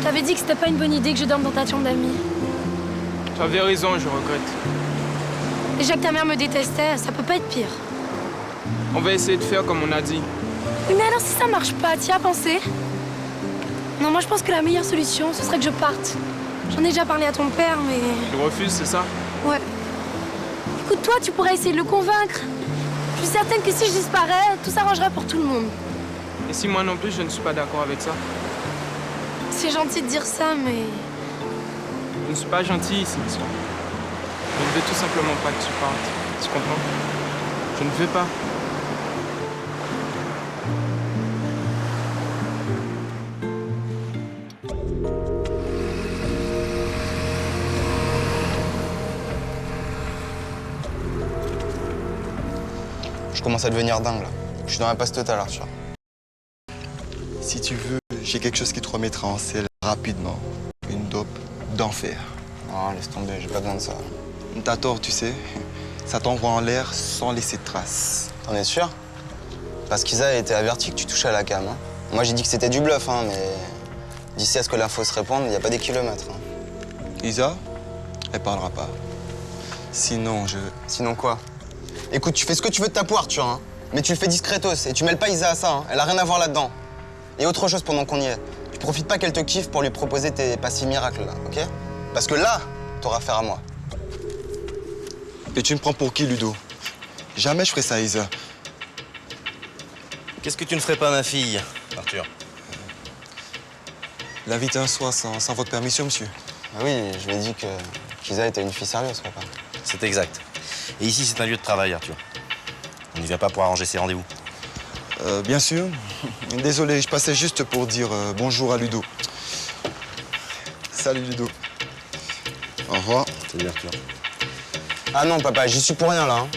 t'avais dit que c'était pas une bonne idée que je dorme dans ta chambre d'amis. Tu avais raison, je regrette. Déjà que ta mère me détestait, ça peut pas être pire. On va essayer de faire comme on a dit. Oui, mais alors si ça marche pas, t'y as pensé? Non, moi je pense que la meilleure solution, ce serait que je parte. J'en ai déjà parlé à ton père, mais... Tu refuses, c'est ça? Ouais. Écoute, toi, tu pourrais essayer de le convaincre. Je suis certaine que si je disparais, tout s'arrangerait pour tout le monde. Et si moi non plus, je ne suis pas d'accord avec ça? C'est gentil de dire ça, mais... Je ne suis pas gentil ici, Cynthia. Je ne veux tout simplement pas que tu partes. Tu comprends? Je ne veux pas. Je commence à devenir dingue, là. Je suis dans la passe totale, Arthur. Si tu veux, j'ai quelque chose qui te remettra en selle rapidement. Une dope d'enfer. Non, laisse tomber, j'ai pas besoin de ça. T'as tort, tu sais. Ça t'envoie en l'air sans laisser de traces. T'en es sûr? Parce qu'Isa a été averti que tu touchais à la cam. Hein. Moi, j'ai dit que c'était du bluff, hein, mais d'ici à ce que l'info se répande, il n'y a pas des kilomètres. Hein. Isa, elle parlera pas. Sinon, Sinon quoi? Écoute, tu fais ce que tu veux de ta poire, Arthur, hein. Mais tu le fais discretos et tu mêles pas Isa à ça, hein. Elle a rien à voir là-dedans. Et autre chose pendant qu'on y est. Tu profites pas qu'elle te kiffe pour lui proposer tes pastilles miracles, là, ok? Parce que là, t'auras affaire à moi. Et tu me prends pour qui, Ludo? Jamais je ferai ça, Isa. Qu'est-ce que tu ne ferais pas, ma fille, Arthur? L'inviter un soir sans votre permission, monsieur. Ah oui, je lui ai dit qu'Isa était une fille sérieuse, papa. C'est exact. Et ici, c'est un lieu de travail, Arthur. On n'y vient pas pour arranger ses rendez-vous. Bien sûr. Désolé, je passais juste pour dire bonjour à Ludo. Salut, Ludo. Au revoir. Salut, Arthur. Ah non, papa, j'y suis pour rien, là. Hein.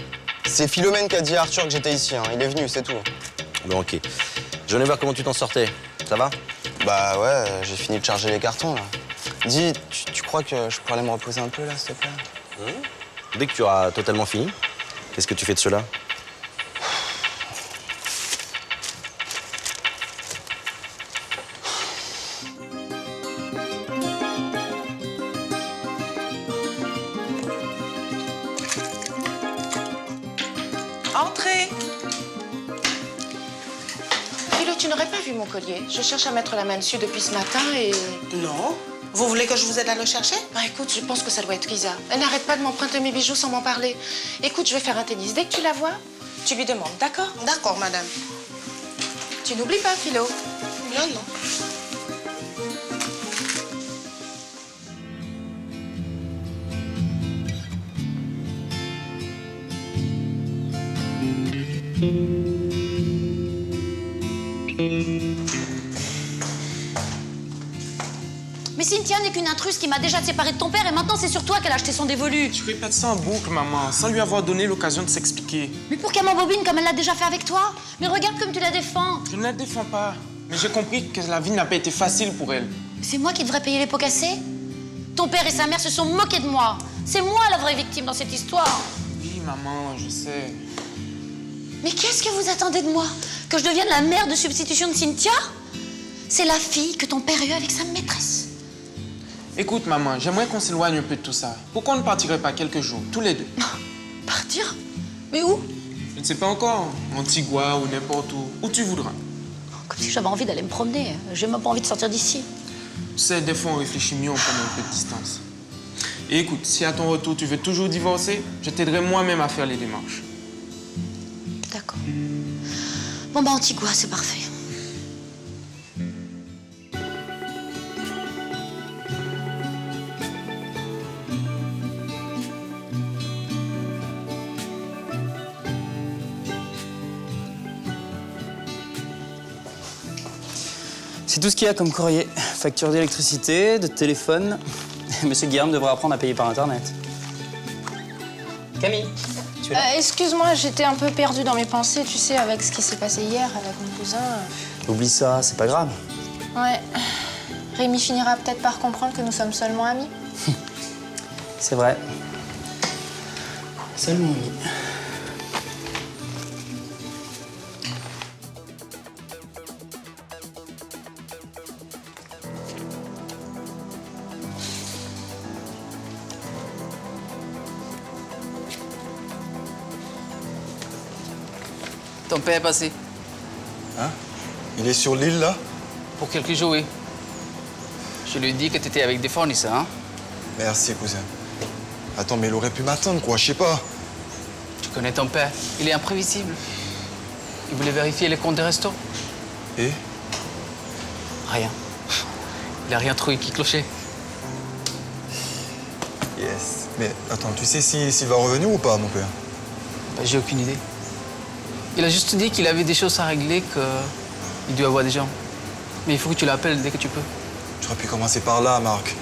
C'est Philomène qui a dit à Arthur que j'étais ici. Hein. Il est venu, c'est tout. Bon, ok. Je venais voir comment tu t'en sortais. Ça va? Bah ouais, j'ai fini de charger les cartons, là. Dis, tu crois que je pourrais aller me reposer un peu, là, s'il te plaît? Dès que tu auras totalement fini, qu'est-ce que tu fais de cela? Entrez. Philo, tu n'aurais pas vu mon collier? Je cherche à mettre la main dessus depuis ce matin et... Non. Vous voulez que je vous aide à le chercher? Bah écoute, je pense que ça doit être Isa. Elle n'arrête pas de m'emprunter mes bijoux sans m'en parler. Écoute, je vais faire un tennis. Dès que tu la vois, tu lui demandes, d'accord? D'accord, madame. Tu n'oublies pas, Philo. Non, non. Mais Cynthia n'est qu'une intruse qui m'a déjà séparée de ton père et maintenant c'est sur toi qu'elle a acheté son dévolu. Tu répètes ça en boucle, maman, sans lui avoir donné l'occasion de s'expliquer. Mais pour qu'elle m'embobine comme elle l'a déjà fait avec toi? Mais regarde comme tu la défends. Je ne la défends pas. Mais j'ai compris que la vie n'a pas été facile pour elle. C'est moi qui devrais payer les pots cassés? Ton père et sa mère se sont moqués de moi. C'est moi la vraie victime dans cette histoire. Oui, maman, je sais. Mais qu'est-ce que vous attendez de moi? Que je devienne la mère de substitution de Cynthia? C'est la fille que ton père a eue avec sa maîtresse. Écoute, maman, j'aimerais qu'on s'éloigne un peu de tout ça. Pourquoi on ne partirait pas quelques jours, tous les deux? Partir? Mais où? Je ne sais pas encore. Antigua ou n'importe où. Où tu voudras. Comme si j'avais envie d'aller me promener. J'ai même pas envie de sortir d'ici. Tu sais, des fois, on réfléchit mieux, on prend un peu de distance. Et écoute, si à ton retour, tu veux toujours divorcer, je t'aiderai moi-même à faire les démarches. D'accord. Bon, bah, Antigua, c'est parfait. C'est tout ce qu'il y a comme courrier. Facture d'électricité, de téléphone. Monsieur Guillaume devrait apprendre à payer par Internet. Camille, tu es là? Excuse-moi, j'étais un peu perdue dans mes pensées, tu sais, avec ce qui s'est passé hier avec mon cousin. Oublie ça, c'est pas grave. Ouais. Rémi finira peut-être par comprendre que nous sommes seulement amis. C'est vrai. Seulement ami. ton père est passé. Hein? Il est sur l'île, là? Pour quelques jours, oui. Je lui ai dit que tu étais avec des fournisseurs, hein? Merci, cousin. Attends, mais il aurait pu m'attendre, quoi, je sais pas. Tu connais ton père, il est imprévisible. Il voulait vérifier les comptes des restos. Et? Rien. Il a rien trouvé qui clochait. Yes. Mais attends, tu sais s'il va revenir ou pas, mon père? Ben, j'ai aucune idée. Il a juste dit qu'il avait des choses à régler, qu'il doit avoir des gens. Mais il faut que tu l'appelles dès que tu peux. Tu aurais pu commencer par là, Marc.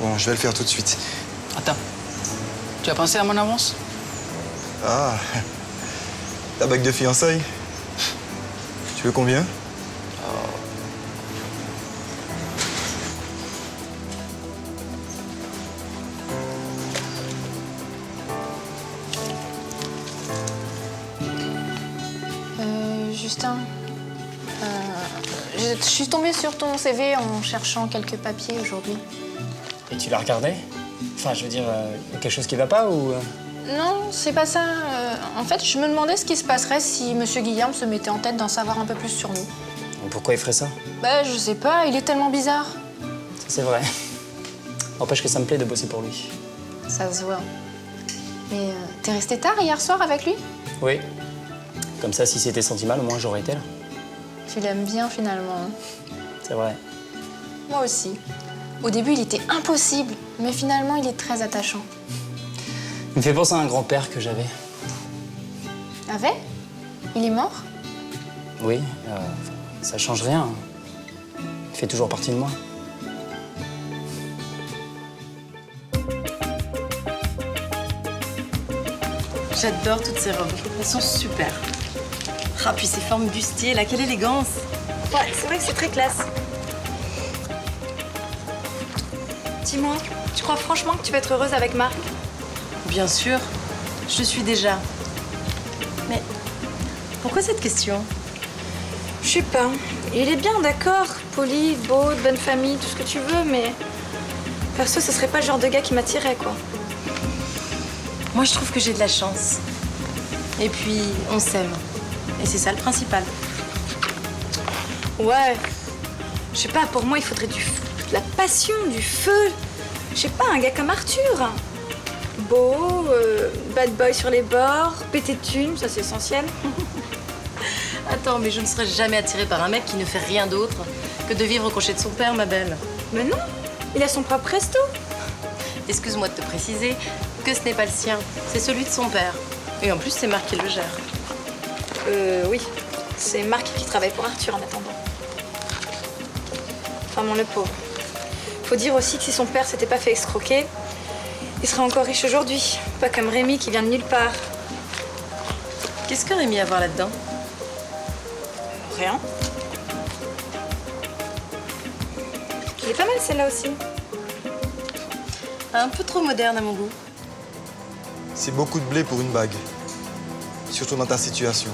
Bon, je vais le faire tout de suite. Attends. Tu as pensé à mon avance? Ah, ta bague de fiançailles. Tu veux combien? Justin, je suis tombée sur ton CV en cherchant quelques papiers aujourd'hui. Et tu l'as regardé? Enfin, je veux dire, y a quelque chose qui va pas ou... Non, c'est pas ça. En fait, je me demandais ce qui se passerait si Monsieur Guillaume se mettait en tête d'en savoir un peu plus sur nous. Pourquoi il ferait ça? Bah, je sais pas, il est tellement bizarre. Ça, c'est vrai. N'empêche que ça me plaît de bosser pour lui. Ça se voit. Mais t'es resté tard hier soir avec lui? Oui. Comme ça, si c'était senti mal, au moins j'aurais été là. Tu l'aimes bien finalement. C'est vrai. Moi aussi. Au début, il était impossible, mais finalement, il est très attachant. Il me fait penser à un grand-père que j'avais. Avait? Il est mort? Oui, ça change rien. Il fait toujours partie de moi. J'adore toutes ces robes. Elles sont super. Ah, puis ces formes bustiers, là, quelle élégance. Ouais, c'est vrai que c'est très classe. Dis-moi, tu crois franchement que tu vas être heureuse avec Marc? Bien sûr, je suis déjà. Mais pourquoi cette question? Je sais pas. Il est bien, d'accord. Poli, beau, de bonne famille, tout ce que tu veux, mais... Perso, ce serait pas le genre de gars qui m'attirait, quoi. Moi, je trouve que j'ai de la chance. Et puis, on s'aime. Et c'est ça le principal. Ouais. Je sais pas, pour moi, il faudrait de la passion, du feu. Je sais pas, un gars comme Arthur. Beau, bad boy sur les bords, pété de thunes, ça c'est essentiel. Attends, mais je ne serais jamais attirée par un mec qui ne fait rien d'autre que de vivre au crochet de son père, ma belle. Mais non, il a son propre resto. Excuse-moi de te préciser que ce n'est pas le sien, c'est celui de son père. Et en plus, c'est Marc qui le gère. Oui. C'est Marc qui travaille pour Arthur en attendant. Enfin, bon, le pauvre. Faut dire aussi que si son père s'était pas fait escroquer, il serait encore riche aujourd'hui. Pas comme Rémi qui vient de nulle part. Qu'est-ce que Rémi a à voir là-dedans? Rien. Il est pas mal celle-là aussi. Un peu trop moderne à mon goût. C'est beaucoup de blé pour une bague. Surtout dans ta situation.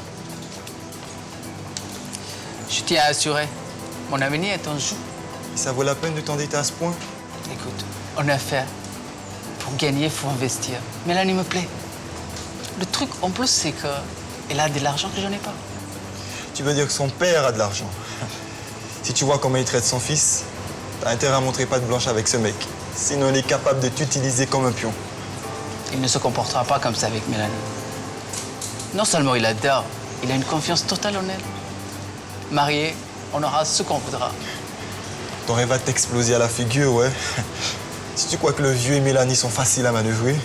Je tiens à assurer, mon avenir est en jeu. Et ça vaut la peine de t'endetter à ce point? Écoute, en affaires, pour gagner, il faut investir. Mélanie me plaît. Le truc, en plus, c'est qu'elle a de l'argent que je n'ai pas. Tu veux dire que son père a de l'argent? Si tu vois comment il traite son fils, t'as intérêt à montrer patte blanche avec ce mec. Sinon, il est capable de t'utiliser comme un pion. Il ne se comportera pas comme ça avec Mélanie. Non seulement il adore, il a une confiance totale en elle. Marié, on aura ce qu'on voudra. Ton rêve va t'exploser à la figure, ouais. Si tu crois que le vieux et Mélanie sont faciles à manœuvrer...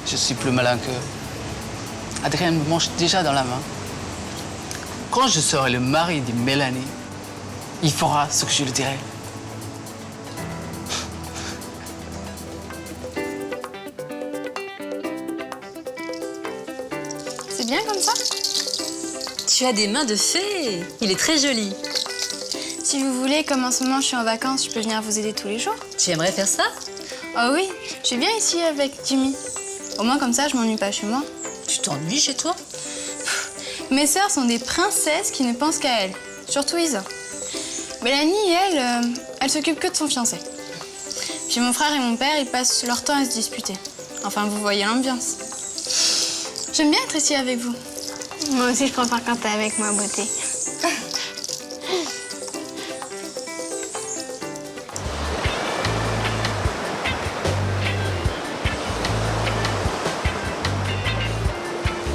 Je suis plus malin qu'eux. Adrien me mange déjà dans la main. Quand je serai le mari de Mélanie, il fera ce que je lui dirai. C'est bien comme ça? Tu as des mains de fée. Il est très joli. Si vous voulez, comme en ce moment je suis en vacances, je peux venir vous aider tous les jours. Tu aimerais faire ça? Ah oui, je suis bien ici avec Jimmy. Au moins comme ça, je m'ennuie pas chez moi. Tu t'ennuies chez toi? Mes sœurs sont des princesses qui ne pensent qu'à elles. Surtout Isa. Mélanie, elle s'occupe que de son fiancé. Puis mon frère et mon père, ils passent leur temps à se disputer. Enfin, vous voyez l'ambiance. J'aime bien être ici avec vous. Moi aussi, je préfère quand t'es avec moi, beauté.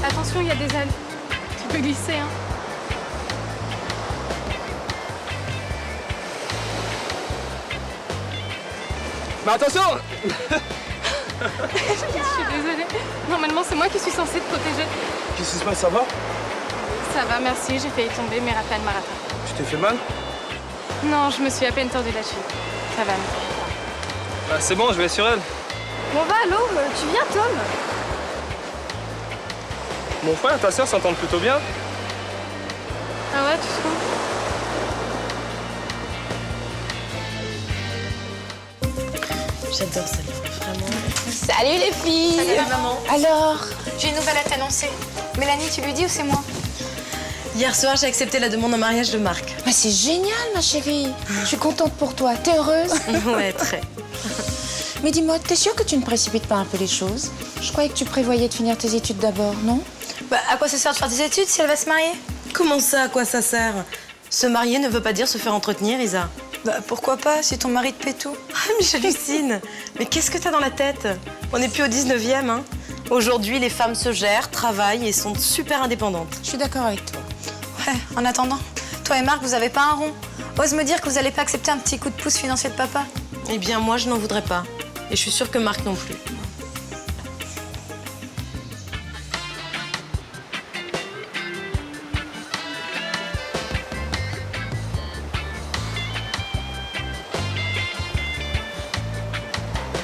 Attention, il y a des ailes. Tu peux glisser, hein. Mais attention! Je suis désolée. Normalement, c'est moi qui suis censée te protéger. Qu'est-ce qui se passe, ça va? Ça va, merci. J'ai failli tomber, mais Raphaël m'a rattrapé. Tu t'es fait mal? Non, je me suis à peine tordu la cheville. Ça va. Bah, c'est bon, je vais sur elle. Bon, va, allô, tu viens, Tom? Mon frère et ta sœur s'entendent plutôt bien. Ah ouais, tu trouves? J'adore celle-là, vraiment. Salut les filles. Salut, maman. Alors, J'ai une nouvelle à t'annoncer. Mélanie, tu lui dis ou c'est moi? Hier soir, j'ai accepté la demande en mariage de Marc. bah c'est génial ma chérie. Je suis contente pour toi. T'es heureuse? Ouais, très. Mais dis-moi, t'es sûre que tu ne précipites pas un peu les choses? Je croyais que tu prévoyais de finir tes études d'abord, non? Bah, à quoi ça sert de faire des études si elle va se marier? Comment ça, à quoi ça sert? Se marier ne veut pas dire se faire entretenir, Isa. Bah, pourquoi pas, si ton mari te paie tout. Ah, mais j'hallucine. Mais qu'est-ce que t'as dans la tête? On n'est plus au 19e, hein. Aujourd'hui, les femmes se gèrent, travaillent et sont super indépendantes. Je suis d'accord avec toi. Ouais, en attendant, toi et Marc, vous avez pas un rond. Ose me dire que vous allez pas accepter un petit coup de pouce financier de papa. Eh bien, moi, je n'en voudrais pas. Et je suis sûre que Marc non plus.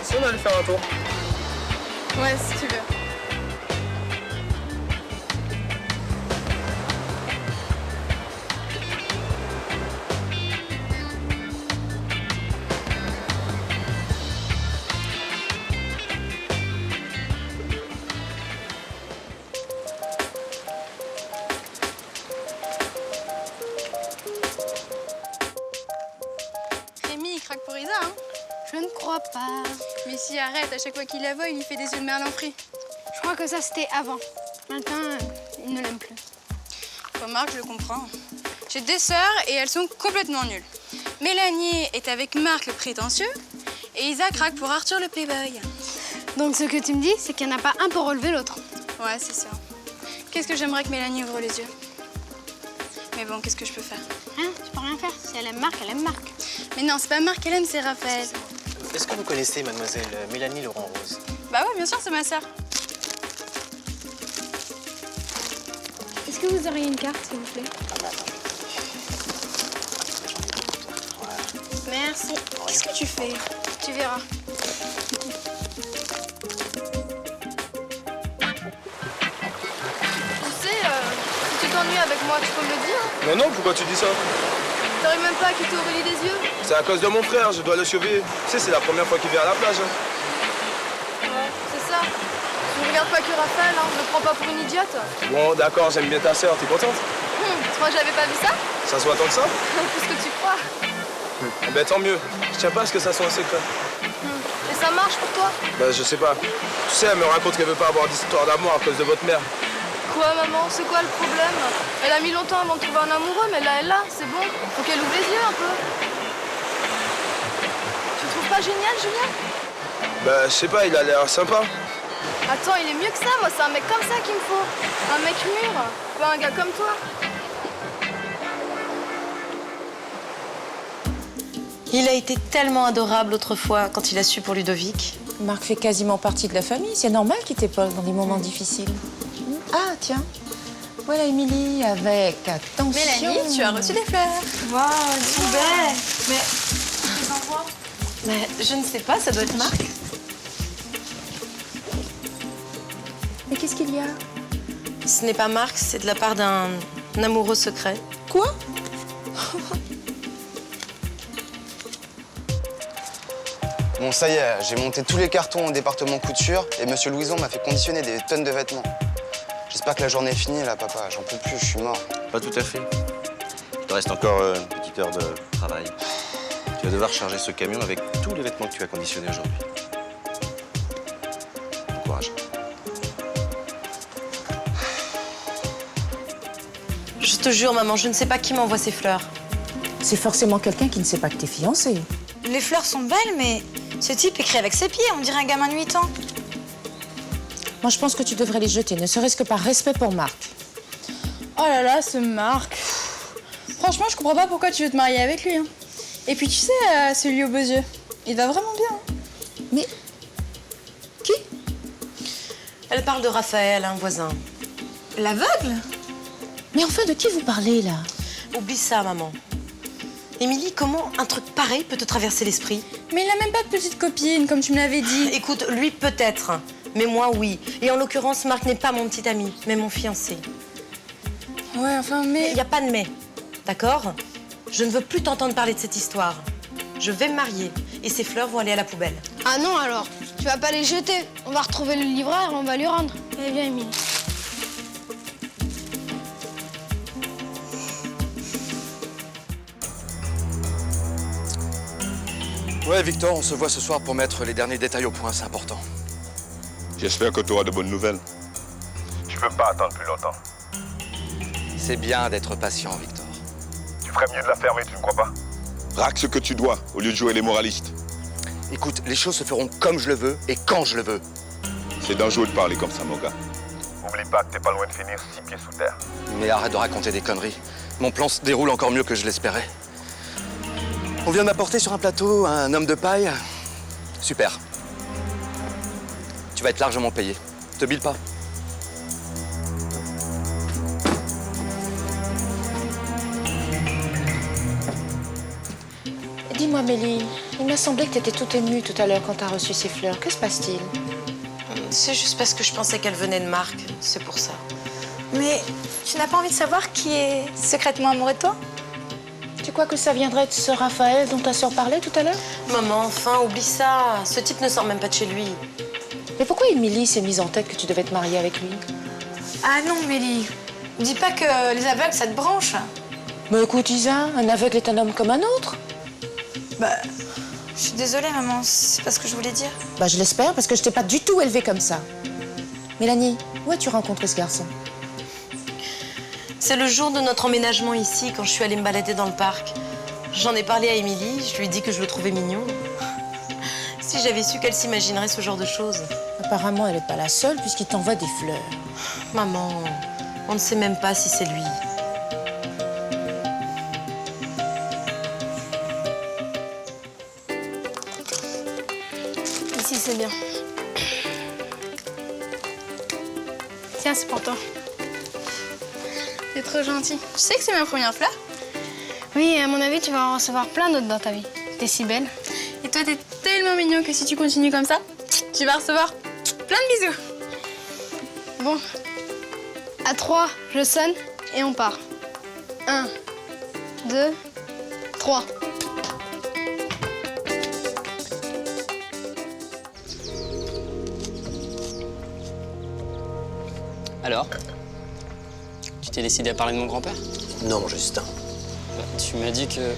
Si on allait faire un tour. Ouais, si tu veux. Rémi, il craque pour Isa, hein? Je ne crois pas. Mais si, arrête, à chaque fois qu'il la voit, il lui fait des yeux de merlan frit. Je crois que ça, c'était avant. Maintenant, il ne l'aime plus. Remarque, je le comprends. J'ai des sœurs et elles sont complètement nulles. Mélanie est avec Marc le prétentieux et Isa craque pour Arthur le playboy. Donc ce que tu me dis, c'est qu'il n'y en a pas un pour relever l'autre. Ouais, c'est ça. Qu'est-ce que j'aimerais que Mélanie ouvre les yeux. Mais bon, qu'est-ce que je peux faire? Hein? Tu peux rien faire. Si elle aime Marc, elle aime Marc. Mais non, c'est pas Marc qu'elle aime, c'est Raphaël. Est-ce que vous connaissez mademoiselle Mélanie Laurent-Rose? Bah ouais, bien sûr, c'est ma sœur. Est-ce que vous auriez une carte, s'il vous plaît? Merci. Qu'est-ce que tu fais? Tu verras. Tu sais, si tu t'ennuies avec moi, tu peux me le dire. Mais non, pourquoi tu dis ça? T'arrives même pas à quitter Aurélie des yeux. C'est à cause de mon frère, je dois le surveiller. Tu sais, c'est la première fois qu'il vient à la plage. Hein. Ouais, c'est ça. Tu regardes pas que Raphaël, hein. Je le prends pas pour une idiote. Bon, d'accord, j'aime bien ta sœur, t'es contente? Tu crois que j'avais pas vu ça? Ça se voit tant que ça? Plus que tu crois. Eh ben tant mieux. Je tiens pas à ce que ça soit un secret. Et ça marche pour toi? Bah je sais pas. Tu sais, elle me raconte qu'elle veut pas avoir d'histoire d'amour à cause de votre mère. Quoi, maman? C'est quoi le problème? Elle a mis longtemps avant de trouver un amoureux, mais là, elle l'a, c'est bon. Faut qu'elle ouvre les yeux un peu. Tu le trouves pas génial, Julien? Bah je sais pas, il a l'air sympa. Attends, il est mieux que ça, moi, c'est un mec comme ça qu'il me faut. Un mec mûr, pas un gars comme toi. Il a été tellement adorable autrefois quand il a su pour Ludovic. Marc fait quasiment partie de la famille. C'est normal qu'il t'épaule dans des moments difficiles. Ah, tiens. Voilà Émilie avec attention. Mélanie, tu as reçu des fleurs. Waouh, elles sont belles. Mais Tu les envoies? Mais je ne sais pas, ça doit être Marc. Mais qu'est-ce qu'il y a? Ce n'est pas Marc, c'est de la part d'un amoureux secret. Quoi? Bon, ça y est, j'ai monté tous les cartons au département couture et Monsieur Louison m'a fait conditionner des tonnes de vêtements. J'espère que la journée est finie, là, papa. J'en peux plus, je suis mort. Pas tout à fait. Il te reste encore une petite heure de travail. Tu vas devoir charger ce camion avec tous les vêtements que tu as conditionnés aujourd'hui. Bon courage. Je te jure, maman, je ne sais pas qui m'envoie ces fleurs. C'est forcément quelqu'un qui ne sait pas que t'es fiancée. Les fleurs sont belles, mais ce type écrit avec ses pieds, on dirait un gamin de 8 ans. Moi, je pense que tu devrais les jeter, ne serait-ce que par respect pour Marc. Oh là là, ce Marc. Franchement, je comprends pas pourquoi tu veux te marier avec lui. Hein. Et puis tu sais, celui aux beaux yeux, il va vraiment bien. Hein. Mais qui? Elle parle de Raphaël, un voisin. L'aveugle? Mais enfin, de qui vous parlez, là? Oublie ça, maman. Émilie, comment un truc pareil peut te traverser l'esprit? Mais il a même pas de petite copine, comme tu me l'avais dit. Écoute, lui peut-être, mais moi oui. Et en l'occurrence, Marc n'est pas mon petit ami, mais mon fiancé. Ouais, enfin, mais... Il n'y a pas de mais, d'accord? Je ne veux plus t'entendre parler de cette histoire. Je vais me marier et ces fleurs vont aller à la poubelle. Ah non alors, tu vas pas les jeter. On va retrouver le livreur et on va lui rendre. Eh bien, Émilie. Ouais, Victor, on se voit ce soir pour mettre les derniers détails au point, c'est important. J'espère que tu auras de bonnes nouvelles. Je peux pas attendre plus longtemps. C'est bien d'être patient, Victor. Tu ferais mieux de la fermer, tu ne crois pas? Raque ce que tu dois, au lieu de jouer les moralistes. Écoute, les choses se feront comme je le veux et quand je le veux. C'est dangereux de parler comme ça, mon gars. Oublie pas que t'es pas loin de finir 6 pieds sous terre. Mais arrête de raconter des conneries. Mon plan se déroule encore mieux que je l'espérais. On vient de m'apporter sur un plateau un homme de paille. Super. Tu vas être largement payé. Te bile pas. Dis-moi, Mélie, il m'a semblé que t'étais toute émue tout à l'heure quand t'as reçu ces fleurs. Que se passe-t-il? C'est juste parce que je pensais qu'elle venait de Marc, c'est pour ça. Mais tu n'as pas envie de savoir qui est secrètement amoureux de toi? Tu crois que ça viendrait de ce Raphaël dont ta sœur parlait tout à l'heure? Maman, enfin, oublie ça. Ce type ne sort même pas de chez lui. Mais pourquoi Émilie s'est mise en tête que tu devais te marier avec lui? Ah non, Mélie. Dis pas que les aveugles, ça te branche. Bah écoute, Isa, un aveugle est un homme comme un autre. Bah, je suis désolée, maman. C'est pas ce que je voulais dire. Bah je l'espère, parce que je t'ai pas du tout élevée comme ça. Mélanie, où as-tu rencontré ce garçon? C'est le jour de notre emménagement ici, quand je suis allée me balader dans le parc. J'en ai parlé à Émilie, je lui ai dit que je le trouvais mignon. Si j'avais su qu'elle s'imaginerait ce genre de choses. Apparemment, elle n'est pas la seule, puisqu'il t'envoie des fleurs. Maman, on ne sait même pas si c'est lui. Ici, c'est bien. Tiens, c'est pour toi. C'est trop gentil. Tu sais que c'est ma première fleur? Oui, à mon avis, tu vas en recevoir plein d'autres dans ta vie. T'es si belle. Et toi, t'es tellement mignon que si tu continues comme ça, tu vas recevoir plein de bisous. Bon, à 3, je sonne et on part. 1, 2, 3. Alors? Tu t'es décidé à parler de mon grand-père? Non, Justin. Bah, tu m'as dit que...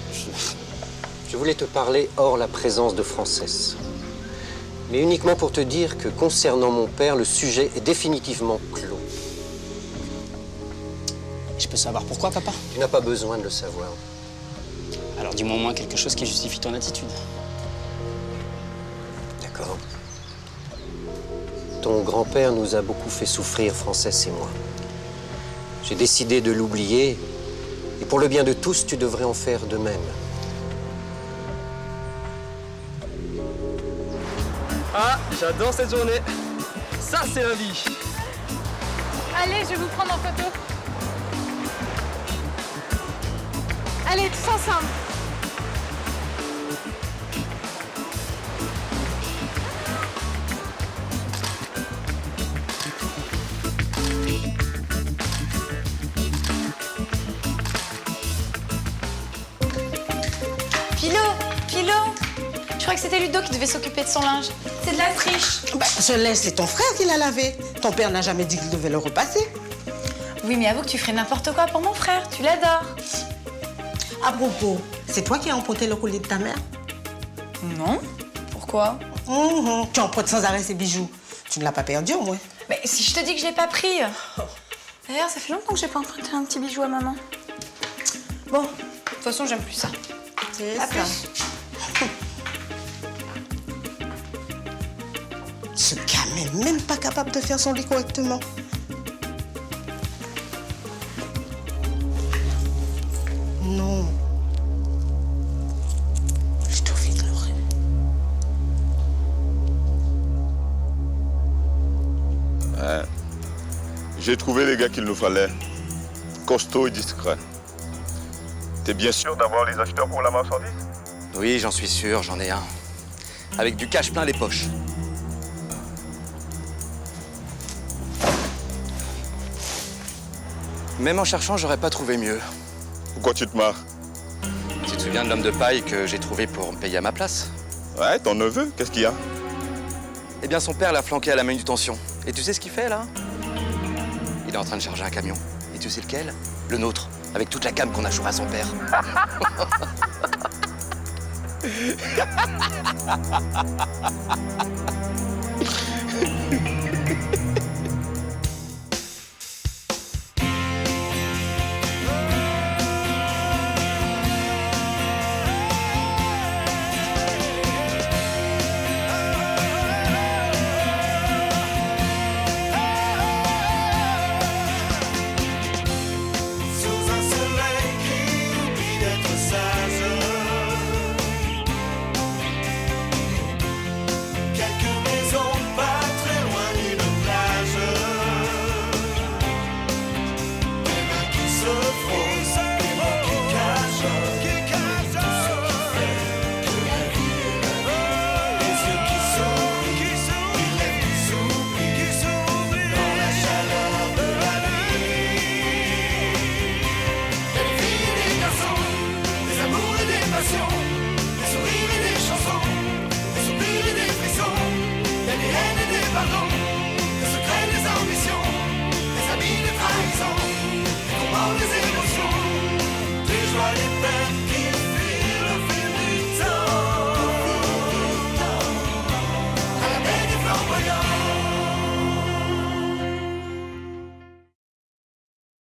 Je voulais te parler hors la présence de Frances. Mais uniquement pour te dire que concernant mon père, le sujet est définitivement clos. Je peux savoir pourquoi, papa? Tu n'as pas besoin de le savoir. Alors dis-moi au moins quelque chose qui justifie ton attitude. D'accord. Ton grand-père nous a beaucoup fait souffrir, Frances et moi. J'ai décidé de l'oublier, et pour le bien de tous, tu devrais en faire de même. Ah, j'adore cette journée. Ça, c'est la vie. Allez, je vais vous prendre en photo. Allez, tous ensemble. Philo, je crois que c'était Ludo qui devait s'occuper de son linge. C'est de la triche. Bah, ce linge, c'est ton frère qui l'a lavé. Ton père n'a jamais dit qu'il devait le repasser. Oui, mais avoue que tu ferais n'importe quoi pour mon frère. Tu l'adores. À propos, c'est toi qui as emprunté le collier de ta mère? Non. Pourquoi? Tu empruntes sans arrêt ses bijoux. Tu ne l'as pas perdu, au moins. Mais si je te dis que je l'ai pas pris. D'ailleurs, ça fait longtemps que j'ai pas emprunté un petit bijou à maman. Bon, de toute façon, j'aime plus ça. C'est À ça. plus. Ce gamin est même pas capable de faire son lit correctement. Non. Je te fais pleurer. Ouais. J'ai trouvé les gars qu'il nous fallait. Costaud et discret. T'es bien sûr d'avoir les acheteurs pour la marchandise? Oui, j'en suis sûr, j'en ai un. Avec du cash plein les poches. Même en cherchant, j'aurais pas trouvé mieux. Pourquoi tu te marres? Tu te souviens de l'homme de paille que j'ai trouvé pour me payer à ma place? Ouais, ton neveu, qu'est-ce qu'il y a? Eh bien, son père l'a flanqué à la manutention. Et tu sais ce qu'il fait, là? Il est en train de charger un camion. Et tu sais lequel? Le nôtre, avec toute la cam qu'on a chourée à son père.